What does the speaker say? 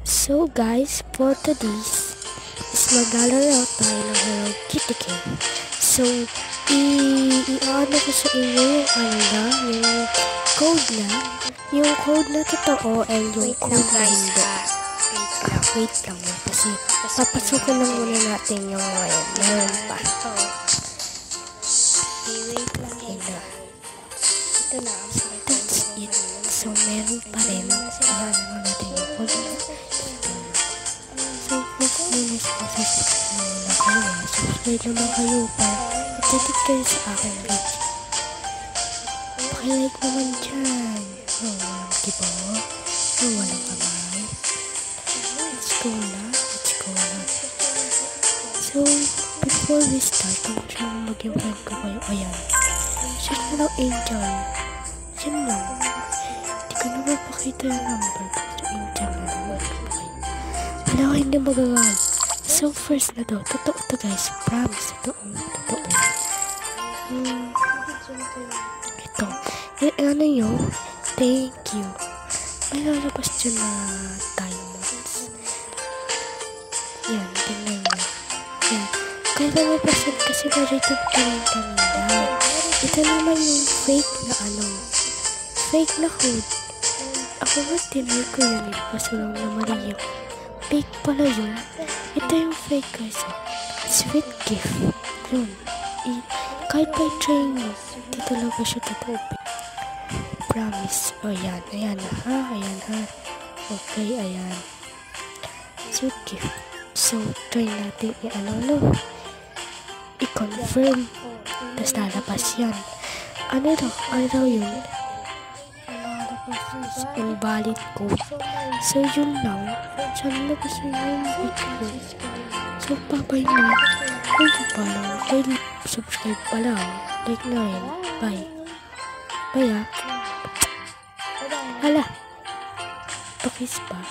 So guys, for today's is maglalaro tayo ng Hello Kitty Game. So, i-ano ko sa inyo yung yung code na totoo and yung code na hindi. Wait lang mo kasi papasukin lang muna natin yung ngayon. Meron pa. Wait lang. Ito na. That's it. So, meron pa rin. Ayan mo natin yung code na. So, click muna sa Facebook muna kayo. Subscribe naman kayo para ititik kayo sa aking video. Pakilike naman dyan. Walang kibo. Walang kamay. Let's go na. So, before we start, kung siyang maging friend ko kayo, ayan. Siya na lang Angel. Siya lang. Hindi ko na mapakita yung number ko. So, Angel na lang. Wala ko hindi magagawa. So, first na to. Totoo to guys. Promise. Totoo. Ito. Ano yun? Thank you. May lalabas dyan na diamonds. Yan. Tingnan nyo. Yan. Kaya napapasin kasi na-rated ko rin kanina. Ito naman yung fake na fake na code. Ako nga tinry ko yun. Pasulong na mali yun. Fake pala yun. Ito yung fake guys. Sweet gift. Yun. Kahit by trying mo, hindi talaga siya totoo. Promise. O yan. Ayan ha. Okay, ayan. Sweet gift. So, try natin i-confirm. Tapos lalabas yan. Ano daw yun? Invalid code. So, yun lang. Sana gusto nyo yung video. So, bye-bye na. Thank you pala. Kaya subscribe pala. Like na rin. Bye. Bye ah. Hala. Pakis pa.